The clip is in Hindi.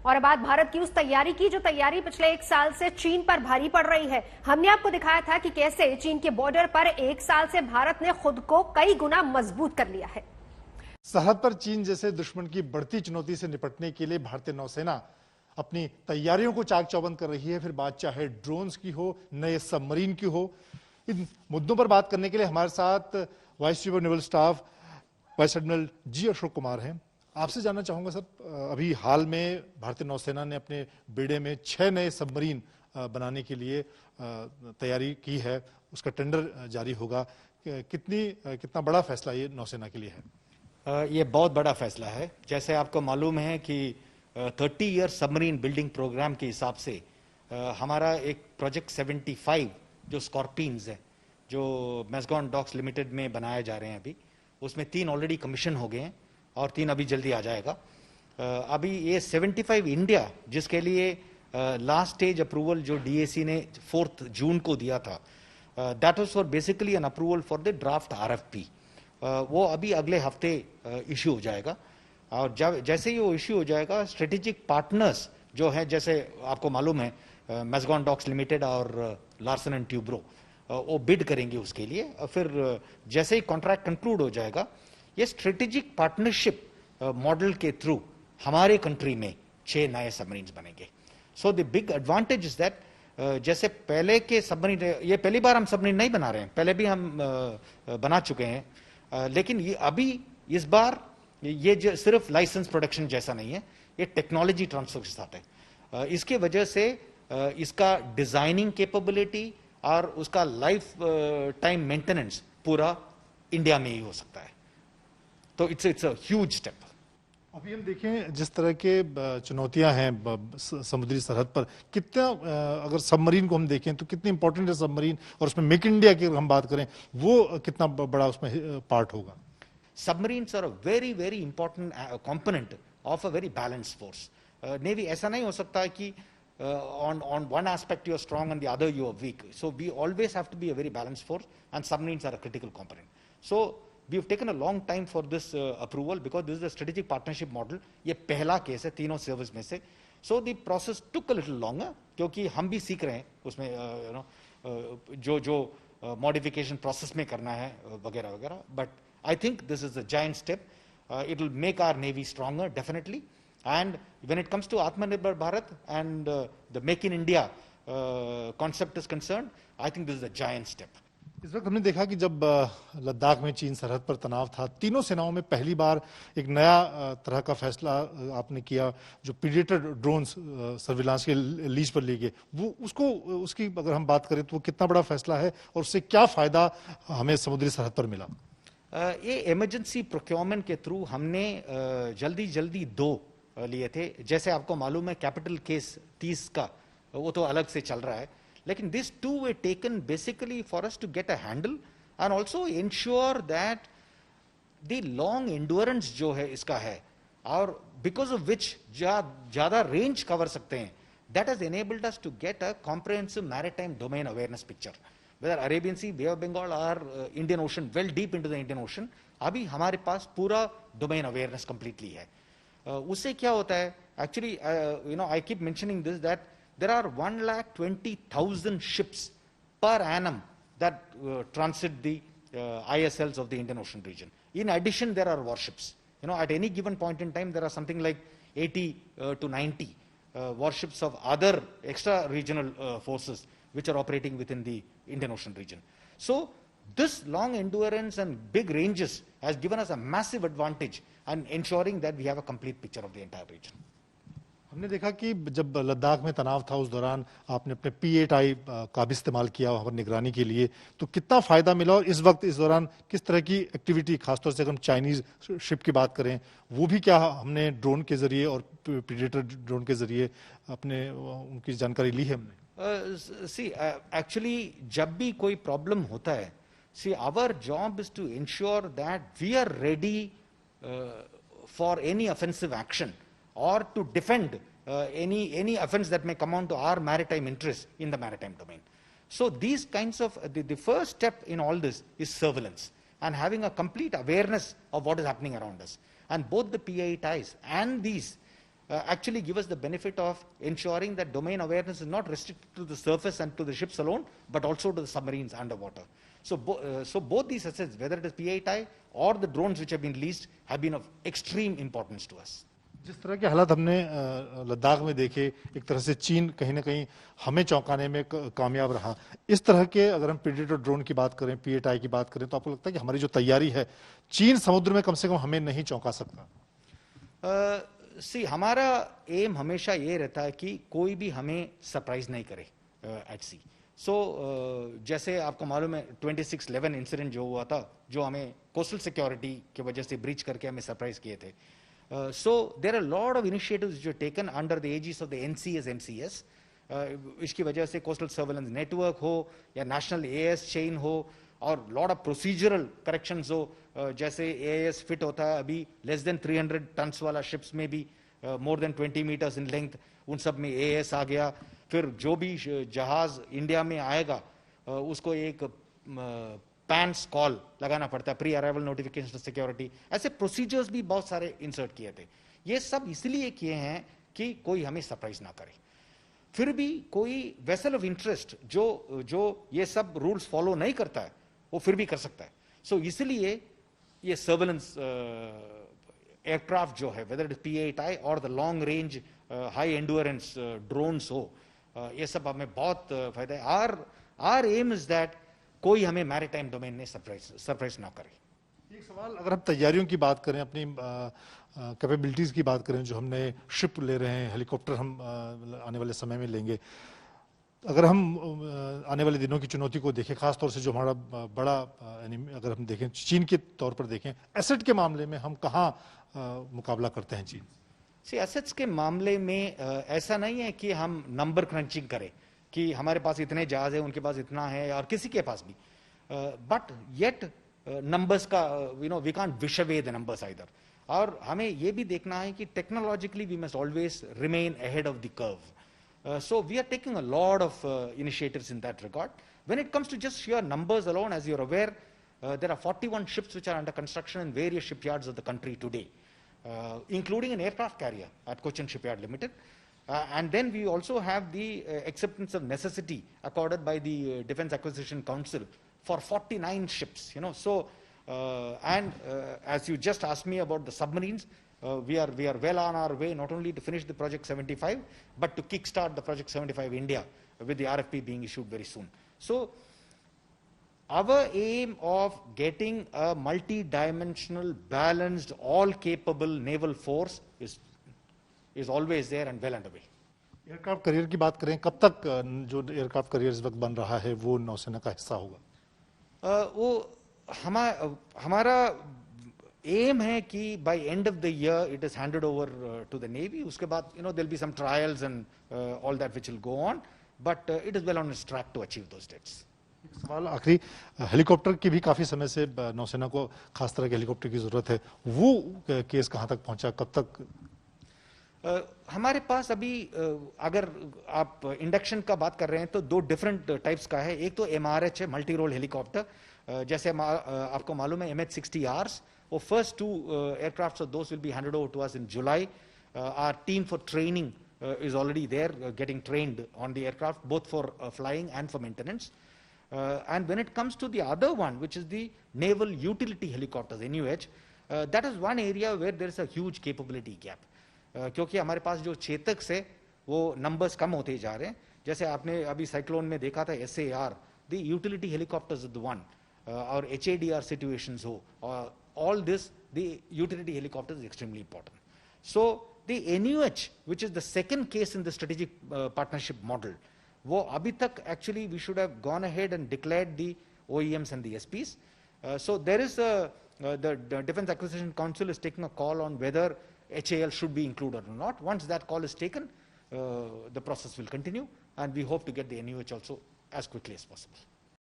और अब बात भारत की उस तैयारी की जो तैयारी पिछले 1 साल से चीन पर भारी पड़ रही है। हमने आपको दिखाया था कि कैसे चीन के बॉर्डर पर 1 साल से भारत ने खुद को कई गुना मजबूत कर लिया है। सरहद पर चीन जैसे दुश्मन की बढ़ती चुनौती से निपटने के लिए भारतीय नौसेना अपनी तैयारियों को चाक चौबंद कर रही है। फिर बात चाहे ड्रोन्स की हो, नए सबमरीन की हो, इन मुद्दों पर बात करने के लिए हमारे साथ vice chief of naval staff vice admiral G Ashok Kumar हैं। आपसे जानना चाहूंगा सर, अभी हाल में भारतीय नौसेना ने अपने बेड़े में 6 नए सबमरीन बनाने के लिए तैयारी की है, उसका टेंडर जारी होगा। कितना बड़ा फैसला ये नौसेना के लिए है? ये बहुत बड़ा फैसला है। जैसे आपको मालूम है कि 30 ईयर सबमरीन बिल्डिंग प्रोग्राम के हिसाब से हमारा एक प्रोजेक्ट 75 जो स्कॉर्पियंस है, जो मैसगॉन डॉक्स लिमिटेड में बनाए जा रहे हैं, अभी उसमें 3 ऑलरेडी कमीशन हो गए हैं और 3 अभी जल्दी आ जाएगा। अभी ये 75 इंडिया, जिसके लिए लास्ट स्टेज अप्रूवल जो डीएसी ने 4 जून को दिया था, that was for basically an approval for the draft RFP. वो अभी अगले हफ्ते इश्यू हो जाएगा और जैसे ही वो इश्यू हो जाएगा, स्ट्रेटेजिक पार्टनर्स जो है, जैसे आपको मालूम है मैसगॉन डॉक्स लिमिटेड और लार्सन एंड ट्यूब्रो, वो बिड करेंगे उसके लिए। फिर जैसे ही कॉन्ट्रैक्ट कंक्लूड हो जाएगा, ये स्ट्रेटेजिक पार्टनरशिप मॉडल के थ्रू हमारे कंट्री में 6 नए सबमरीन बनेंगे। So the big advantage is that जैसे पहले के सबमरीन, ये पहली बार हम सबमरीन नहीं बना रहे हैं, पहले भी हम बना चुके हैं, लेकिन ये अभी इस बार ये सिर्फ लाइसेंस प्रोडक्शन जैसा नहीं है, ये टेक्नोलॉजी ट्रांसफर के साथ है। इसके वजह से इसका डिजाइनिंग कैपेबिलिटी और उसका लाइफ टाइम मेंटेनेंस पूरा इंडिया में ही हो सकता है। तो इट्स अ ह्यूज स्टेप। अभी हम देखें जिस तरह के चुनौतियां हैं समुद्री सरहद पर, कितना अगर सबमरीन को हम देखें तो कितनी इंपॉर्टेंट है सबमरीन, और उसमें मेक इंडिया की हम बात करें, वो कितना बड़ा उसमें पार्ट होगा? Submarines are a very very important component of a very balanced force. Navy ऐसा नहीं हो सकता कि on one aspect you are strong and the other you are weak. So we always have to be a very balanced force, and submarines are a critical component. So we have taken a long time for this approval because this is a strategic partnership model. ये पहला केस है तीनों सर्विस में से. So the process took a little longer क्योंकि हम भी सीख रहे हैं उसमें जो modification process में करना है वगैरह वगैरह. But I think this is a giant step. It will make our Navy stronger, definitely. And when it comes to Atmanirbhar Bharat and the Make in India concept is concerned, I think this is a giant step. इस वक्त हमने देखा कि जब लद्दाख में चीन सरहद पर तनाव था, तीनों सेनाओं में पहली बार एक नया तरह का फैसला आपने किया, जो प्रीडेटर ड्रोन्स सर्विलांस के लीज पर लिए गए। वो उसकी अगर हम बात करें तो वो कितना बड़ा फैसला है और उससे क्या फायदा हमें समुद्री सरहद पर मिला? ये इमरजेंसी प्रोक्योरमेंट के थ्रू हमने जल्दी 2 लिए थे। जैसे आपको मालूम है कैपिटल केस 30 का वो तो अलग से चल रहा है, लेकिन this 2 were taken basically for us to get a handle and also ensure that the long endurance जो है इसका है, और बिकॉज ऑफ विच ज्यादा रेंज कवर सकते हैं, that has enabled us to get a comprehensive maritime domain awareness picture, whether Arabian Sea, Bay of Bengal or Indian Ocean, well deep into the Indian Ocean, अभी हमारे पास पूरा domain awareness completely है। उससे क्या होता है, actually I keep mentioning this, that there are 120,000 ships per annum that transit the ISLs of the Indian Ocean region. In addition, there are warships. At any given point in time, there are something like 80 to 90 warships of other extra regional forces which are operating within the Indian Ocean region. So this long endurance and big ranges has given us a massive advantage in ensuring that we have a complete picture of the entire region. हमने देखा कि जब लद्दाख में तनाव था उस दौरान आपने अपने P8I का भी इस्तेमाल किया वहां पर निगरानी के लिए, तो कितना फायदा मिला, और इस वक्त इस दौरान किस तरह की एक्टिविटी, खासतौर से अगर हम चाइनीज शिप की बात करें, वो भी क्या हमने ड्रोन के जरिए और प्रीडेटर ड्रोन के जरिए अपने उनकी जानकारी ली है हमने? Actually जब भी कोई प्रॉब्लम होता है, our job is to ensure that we are ready for any offensive action or to defend any offense that may come on to our maritime interests in the maritime domain. So these kinds of the first step in all this is surveillance and having a complete awareness of what is happening around us. And both the P8Is and these actually give us the benefit of ensuring that domain awareness is not restricted to the surface and to the ships alone, but also to the submarines underwater. So both these assets, whether it is P8I or the drones which have been leased, have been of extreme importance to us. जिस तरह के हालात हमने लद्दाख में देखे, एक तरह से चीन कहीं ना कहीं हमें चौंकाने में कामयाब रहा। इस तरह के अगर हम प्रेडेटर ड्रोन की बात करें, P8I की बात करें, तो आपको लगता है कि हमारी जो तैयारी है, चीन समुद्र में कम से कम हमें नहीं चौंका सकता? हमारा एम हमेशा ये रहता है कि कोई भी हमें सरप्राइज नहीं करे एट सी। जैसे आपको मालूम है 26/11 इंसिडेंट जो हुआ था, जो हमें कोस्टल सिक्योरिटी की वजह से ब्रीच करके हमें सरप्राइज किए थे। There are lot of initiatives जो taken under the aegis of the NCS MCS। इसकी वजह से कोस्टल सर्वेलेंस नेटवर्क हो या नेशनल AIS चेन हो और लॉट ऑफ प्रोसीजरल करेक्शंस हो, जैसे AIS फिट होता है अभी लेस देन 300 टन्स वाला शिप्स में भी more than 20 meters in length, उन सब में AIS आ गया। फिर जो भी जहाज इंडिया में आएगा उसको एक पैंस कॉल लगाना पड़ता है, प्री अराइवल नोटिफिकेशन सिक्योरिटी। ऐसे प्रोसीजर्स भी बहुत सारे इंसर्ट किए थे। ये सब इसलिए किए हैं कि कोई हमें सरप्राइज ना करे। फिर भी कोई वेसल ऑफ इंटरेस्ट जो ये सब रूल्स फॉलो नहीं करता है, वो फिर भी कर सकता है। इसलिए ये सर्वेलेंस एयरक्राफ्ट जो है, वेदर इट इज P8I और the long range high endurance drones हो, ये सब हमें बहुत फायदा है। आर एम इज दैट कोई हमें मैरीटाइम डोमेन में सरप्राइज ना करे। एक सवाल, अगर हम तैयारियों की बात करें, अपनी कैपेबिलिटीज की बात करें, जो हमने शिप ले रहे हैं, हेलीकॉप्टर हम आने वाले समय में लेंगे, अगर हम आने वाले दिनों की चुनौती को देखें, खासतौर से जो हमारा बड़ा अगर हम देखें चीन के तौर पर देखें, एसेट के मामले में हम कहाँ मुकाबला करते हैं चीन? एसेट्स के मामले में ऐसा नहीं है कि हम नंबर क्रंचिंग करें कि हमारे पास इतने जहाज है, उनके पास इतना है, और किसी के पास भी, बट येट नंबर्स का we can't wish away the numbers either. और हमें ये भी देखना है कि technologically we must always remain ahead of the curve. So we are taking a lot of initiatives in that regard. When it comes to just sheer numbers alone, as you're aware, there are 41 ships which are under construction in various shipyards of the country today, including an aircraft carrier at Cochin Shipyard Limited. And then we also have the acceptance of necessity accorded by the Defence Acquisition Council for 49 ships. As you just asked me about the submarines, we are well on our way, not only to finish the Project 75, but to kickstart the Project 75 India, with the RFP being issued very soon. So our aim of getting a multi-dimensional, balanced, all-capable naval force is always there and well underway. Aircraft carrier की बात करें, कब तक जो एयरक्राफ्ट करियर इस वक्त बन रहा है वो नौसेना का हिस्सा होगा? वो हमारा एम है कि by end of the year it is handed over to the navy. उसके बाद there will be some trials and all that which will go on, but it is well on its track to achieve those dates. एक सवाल आखिरी, हेलीकॉप्टर की भी काफी समय से नौसेना को खास तरह के हेलीकॉप्टर की जरूरत है, वो केस कहां तक पहुंचा, कब तक? हमारे पास अभी अगर आप इंडक्शन का बात कर रहे हैं तो दो डिफरेंट टाइप्स का है। एक तो MRH है, मल्टी रोल हेलीकॉप्टर, जैसे आपको मालूम है MH-60Rs, वो first two aircrafts of those will be handed over to us in July. Our team for training is already there, getting trained on the aircraft, both for flying and for maintenance. And when it comes to the other one, which is the naval utility helicopters, NUH, that is one area where there is a huge capability gap. क्योंकि हमारे पास जो चेतक है वो नंबर्स कम होते जा रहे हैं। जैसे आपने अभी साइक्लोन में देखा था SAR, the utility helicopters is the one, और HADR situations हो, all this, the utility helicopters is extremely important. So the NUH, which is the second case in the strategic partnership model, वो अभी तक actually we should have gone ahead and declared the OEMs and the SPs. So there is the Defence Acquisition Council is taking a call on whether HAL should be included or not. Once that call is taken, the process will continue, and we hope to get the NUH also as quickly as possible.